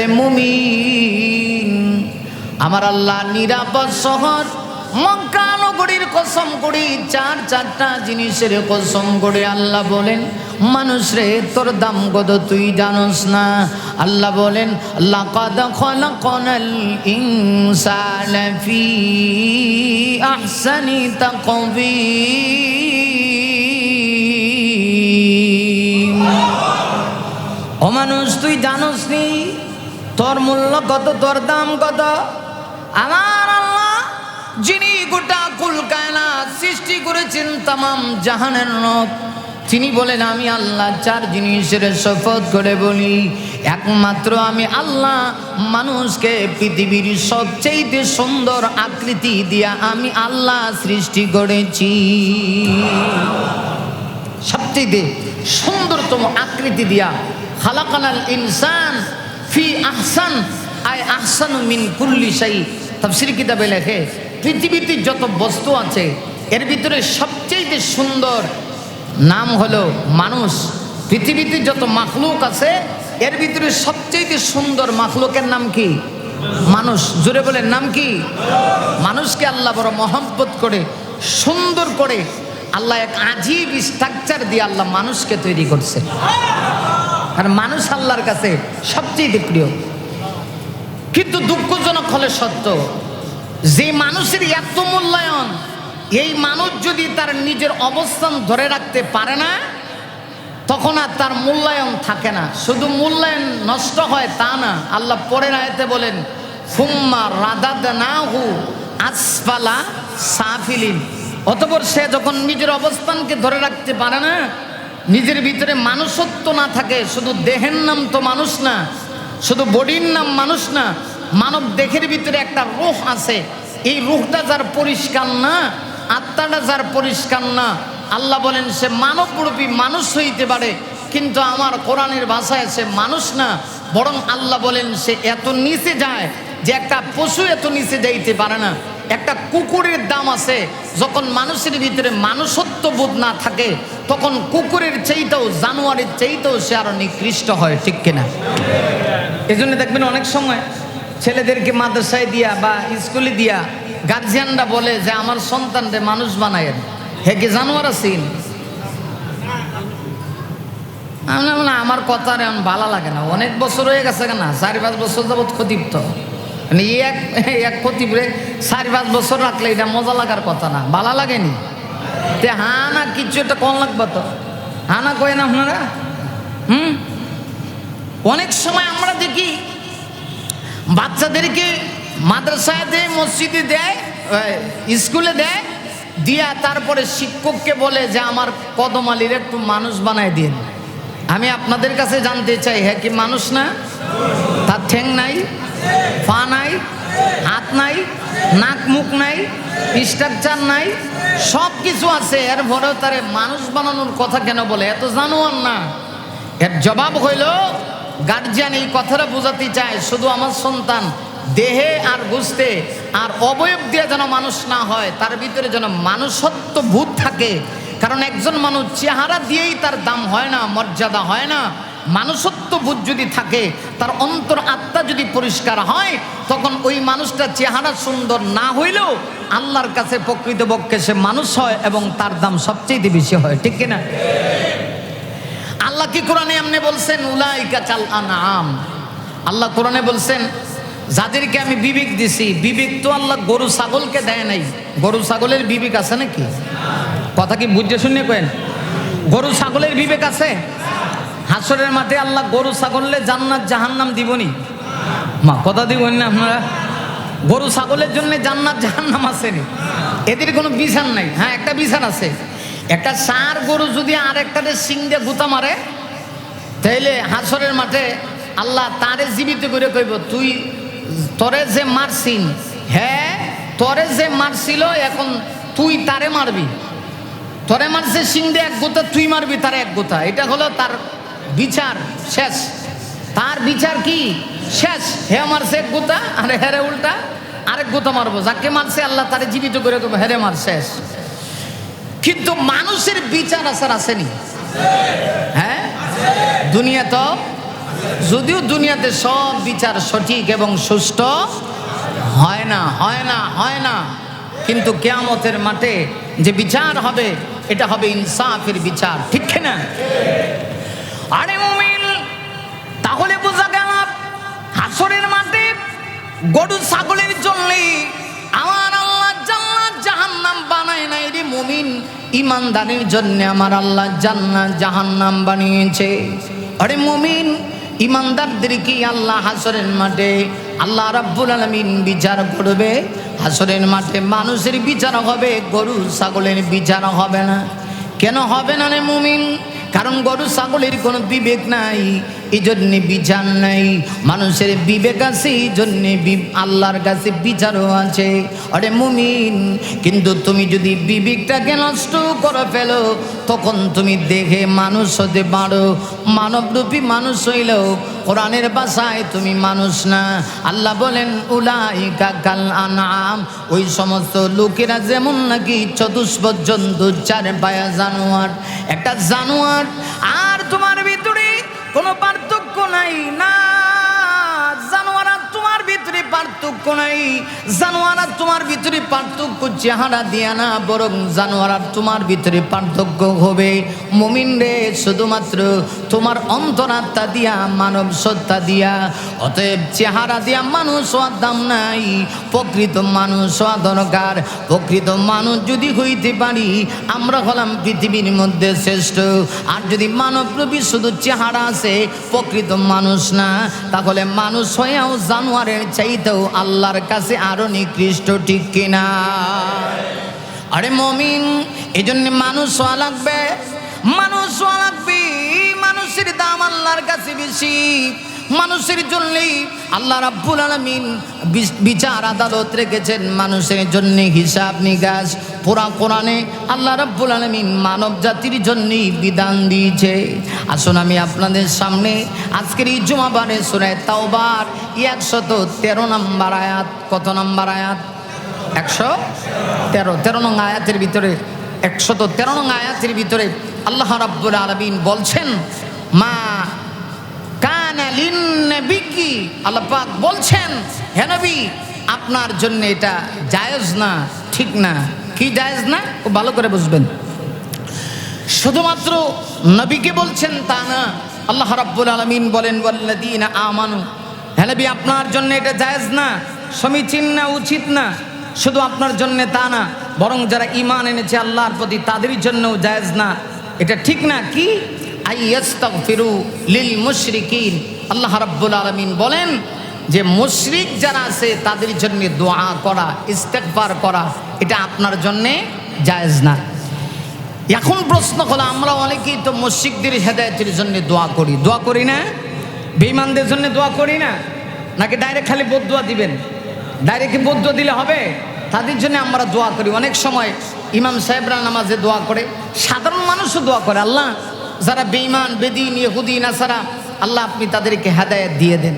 রে মুমিন, আমার আল্লাহ নিরাপদ শহর মক্কা নগরীর কসম করি, চারটা জিনিসের কসম করে আল্লাহ বলেন, মানুষ রে তোর দাম কত তুই জানোস না? আল্লাহ বলেন, লাকাদ খলাকনাল ইনসানা ফি আহসানি তাকবীর। ও মানুষ, তুই জানোস নি তোর মূল্য কত, তোর দাম কত? আমার আল্লাহ যিনি গোটা কুল কায়নাত সৃষ্টি করেছেন, তামাম জাহানের রব, তিনি বলেন, আমি আল্লাহ চার জিনিসের শপথ করে বলি, একমাত্র আমি আল্লাহ মানুষকে পৃথিবীর সবচেয়ে সুন্দর আকৃতি দিয়া আমি আল্লাহ সৃষ্টি করেছি। সবচেয়ে সুন্দরতম আকৃতি দিয়া খালাকানাল ইনসান ফি আহসান, আয় আহসানু মিন কুল্লি শাই। তাফসীর কিতাবে লেখে, পৃথিবীতে যত বস্তু আছে এর ভিতরে সবচেয়ে সুন্দর নাম হলো মানুষ। পৃথিবীতে যত মাখলুক আছে এর ভিতরে সবচেয়ে সুন্দর মাখলুকের নাম কি? মানুষ। জোরে বলেন, নাম কি? মানুষকে আল্লাহ বড় মহব্বত করে, সুন্দর করে আল্লাহ এক আজীব স্ট্রাকচার দিয়ে আল্লাহ মানুষকে তৈরি করছে। আর মানুষ আল্লাহর কাছে সবচেয়ে প্রিয়। কিন্তু দুঃখজনক হলে সত্য, যে মানুষের এত মূল্যায়ন, এই মানুষ যদি তার নিজের অবস্থান ধরে রাখতে পারে না, তখন আর তার মূল্যায়ন থাকে না। শুধু মূল্যায়ন নষ্ট হয় তা না, আল্লাহ পরের আয়াতে বলেন, ফুম্মা রাদাদনাহু আসফালা সাফিলিন। অতঃপর সে যখন নিজের অবস্থানকে ধরে রাখতে পারে না, নিজের ভিতরে মানুষত্ব না থাকে, শুধু দেহের নাম তো মানুষ না, শুধু বডির নাম মানুষ না, মানব দেহের ভিতরে একটা রূহ আছে। এই রূহটা যার পরিষ্কার না, আত্মাটা যার পরিষ্কার না, আল্লাহ বলেন সে মানবরূপী মানুষ হইতে পারে, কিন্তু আমার কোরআনের ভাষায় সে মানুষ না, বরং আল্লাহ বলেন সে এত নিচে যায় যে একটা পশু এত নিচে যাইতে পারে না। একটা কুকুরের দাম আছে, যখন মানুষের ভিতরে মানুষত্ব বোধ না থাকে, তখন কুকুরের চাইতেও, জানোয়ারের চাইতেও সে আরো নিকৃষ্ট হয়। ঠিক কিনা? এই জন্য দেখবেন অনেক সময় ছেলেদেরকে মাদ্রাসায় দিয়া বা স্কুলে দিয়া গার্জিয়ানরা বলে যে আমার সন্তানকে মানুষ বানায়, হে কি জানোয়ার আছেন? আমার কথা ভালো লাগে না, অনেক বছর হয়ে গেছে না, 4-5 বছর যাবৎ ক্ষতিপ্ত। মানে এক ক্ষতিপরে 4-5 বছর রাখলে এটা মজা লাগার কথা না, ভালো লাগেনি। তে হা না কিছু একটা কম লাগবে তো, হা না কয় না আপনারা? অনেক সময় আমরা দেখি বাচ্চাদেরকে মাদ্রাসায় দেয়, মসজিদে দেয়, স্কুলে দেয়, দিয়া তারপরে শিক্ষককে বলে যে আমার কদম আলীর একটু মানুষ বানায় দিন। আমি আপনাদের কাছে জানতে চাই, হ্যাঁ কি মানুষ না? তার ঠ্যাং নাই, পা নাই, হাত নাই, নাক মুখ নাই, স্ট্রাকচার নাই, সব কিছু আছে, এরপরেও তারে মানুষ বানানোর কথা কেন বলে? এত জানোয়ার না? এর জবাব হইল, গার্জিয়ান এই কথাটা বোঝাতে চায় শুধু আমার সন্তান দেহে আর বুঝতে আর অবয়ব দিয়ে যেন মানুষ না হয়, তার ভিতরে যেন মানুষত্ব বোধ থাকে। কারণ একজন মানুষ চেহারা দিয়েই তার দাম হয় না, মর্যাদা হয় না। মানুষত্ব বোধ যদি থাকে, তার অন্তর আত্মা যদি পরিষ্কার হয়, তখন ওই মানুষটা চেহারা সুন্দর না হইলেও আল্লাহর কাছে প্রকৃতপক্ষে সে মানুষ হয় এবং তার দাম সবচেয়ে বেশি হয়। ঠিক কিনা? আল্লাহ কি কোরআনে এমনি বলছেন, উলাইকা কাল আনআম। আল্লাহ কোরআনে বলছেন যাদেরকে আমি বিবেক দিছি, বিবেক তো আল্লাহ গরু ছাগলকে দেয় নাই। গরু ছাগলের বিবেক আছে নাকি? কথা কি বুঝে শুনে কেন? গরু ছাগলের বিবেক আছে? হাসরের মাঠে আল্লাহ গরু ছাগলে জান্নাত জাহান্নাম দিবনি? মা কথা দিবেন না আপনারা? গরু ছাগলের জন্য জান্নাত জাহান্নাম আসেনি, এদের কোনো বিধান নাই। হ্যাঁ, একটা বিধান আছে। একটা ষাঁড় গরু যদি আর একটাতে সিং দিয়ে গুতা মারে, তাইলে হাসরের মাঠে আল্লাহ তারে জীবিত করে কইব, তুই তরে যে মারছিন, হ্যাঁ তরে যে মারছিল, এখন তুই তারে মারবি। তরে মারছে সিং দিয়ে এক গোতা, তুই মারবি তারে এক গোতা। এটা হলো তার বিচার শেষ। তার বিচার কি? শেষ। হে মারছে এক গোতা, আর হেরে উল্টা আরেক গোতা মারবো। যাকে মারছে আল্লাহ তারে জীবিত করে কইব, হেরে মার, শেষ। কিন্তু মানুষের বিচার আসার আসেনি? হ্যাঁ, দুনিয়া তো যদিও দুনিয়াতে সব বিচার সঠিক এবং সুষ্ঠু হয় না, হয় না, হয় না, কিন্তু কিয়ামতের মাঠে যে বিচার হবে এটা হবে ইনসাফের বিচার, ঠিক না? আরে মুমিন, তাহলে বোঝা গেল হাসরের মাঠে গরু ছাগলের জন্য আমার আল্লাহ জান্নাত জাহান্নাম বানায় নাই রে মুমিন, ইমানদারের জন্য আমার আল্লাহ জান্নাত জাহান্নাম বানিয়েছে। আরে মুমিন, ইমানদারদের কি আল্লাহ হাসরের মাঠে আল্লাহ রাব্বুল আলামিন বিচার করবে। হাসরের মাঠে মানুষের বিচার হবে, গরু ছাগলের বিচার হবে না। কেন হবে না রে মুমিন? কারণ গরু ছাগলের কোনো বিবেক নাই, এই জন্যে বিচার নাই। মানুষের বিবেক আছে, এই জন্যে আল্লাহর কাছে বিচারও আছে। আরে মুমিন, কিন্তু তুমি যদি বিবেকটাকে নষ্ট করে ফেলো তখন তুমি দেখে মানুষ হতে পারো, মানবরূপী মানুষ হইলেও কোরআনের ভাষায় তুমি মানুষ না। আল্লাহ বলেন উলাইকা কাল আনআম, ওই সমস্ত লোকেরা যেমন নাকি চতুষ্পদ জন্তু, চার পায়া জানোয়ার, একটা জানোয়ার আর তোমার ভিতরে কোনো পার্থক্য নাই না। জানোয়ার আর তোমার ভিতরে পার্থক্য নাই। জানোয়ার আর তোমার ভিতরে পার্থক্য চেহারা দিয়া না, বরং জানোয়ার আর তোমার ভিতরে পার্থক্য হবে মুমিন রে শুধুমাত্র তোমার অন্তরাত্মা দিয়া, মানব সত্তা দিয়া। অতএব চেহারা দিয়া মানুষ হওয়ার দাম নাই, প্রকৃত মানুষ হওয়া দরকার। প্রকৃত মানুষ যদি হইতে পারি আমরা হলাম পৃথিবীর মধ্যে শ্রেষ্ঠ। আর যদি মানবরূপী শুধু চেহারা আছে, প্রকৃত মানুষ না, তাহলে মানুষ হয়েও জানোয়ারের চাইতেও আল্লাহর কাছে আরো নিকৃষ্ট, ঠিক কিনা? আরে মুমিন, এই জন্য মানুষ হওয়া লাগবে, মানুষ হওয়া লাগবে। মানুষের দাম আল্লাহর কাছে বেশি। মানুষের জন্যই আল্লাহ রাব্বুল আলামিন বিচার আদালত রেখেছেন, মানুষের জন্য হিসাব নিকাশ। পুরা কোরআনে আল্লাহ রাব্বুল আলামিন মানব জাতির জন্যই বিধান দিয়েছে। আসুন আমি আপনাদের সামনে আজকের এই জুমাবারে সূরা তাওবার 113 নম্বর আয়াত, কত নম্বর আয়াত? 113 নং আয়াতের ভিতরে, 113 নং আয়াতের ভিতরে আল্লাহ রাব্বুল আলামিন বলছেন, মা কানা লিন নবিকি, আল্লাহ পাক বলছেন হে নবী আপনার জন্য এটা জায়েজ না, ঠিক না। কি জায়েজ না? খুব ভালো করে বুঝবেন। শুধুমাত্র নবীকে বলছেন তা না, আল্লাহ রাব্বুল আলামিন বলেন ওয়াল্লাযীনা আমানু, হে নবী আপনার জন্য এটা জায়েজ না, সমীচীন না, উচিত না। শুধু আপনার জন্য তা না, বরং যারা ঈমান এনেছে আল্লাহর প্রতি তাদের জন্যও জায়েজ না, এটা ঠিক না। কি? আইয়াস্তাগফিরু লিল মুশরিকিন, আল্লাহ রাব্বুল আলামিন বলেন যে মুশরিক যারা আছে তাদের জন্য দোয়া করা, ইস্তেগফার করা, এটা আপনার জন্য জায়েজ না। এখন প্রশ্ন হলো, আমরা অনেকেই তো মুশরিকদের হেদায়েতের জন্য দোয়া করি, দোয়া করি না? বেঈমানদের জন্য দোয়া করি না? নাকি ডাইরেক্ট খালি বদদুয়া দিবেন? ডাইরেক্ট বদদুয়া দিলে হবে? তাদের জন্য আমরা দোয়া করি। অনেক সময় ইমাম সাহেবরা নামাজে দোয়া করে, সাধারণ মানুষও দোয়া করে, আল্লাহ যারা বেঈমান, বেদিন, ইহুদি, নাসারা, আল্লাহ আপনি তাদেরকে হেদায়েত দিয়ে দেন।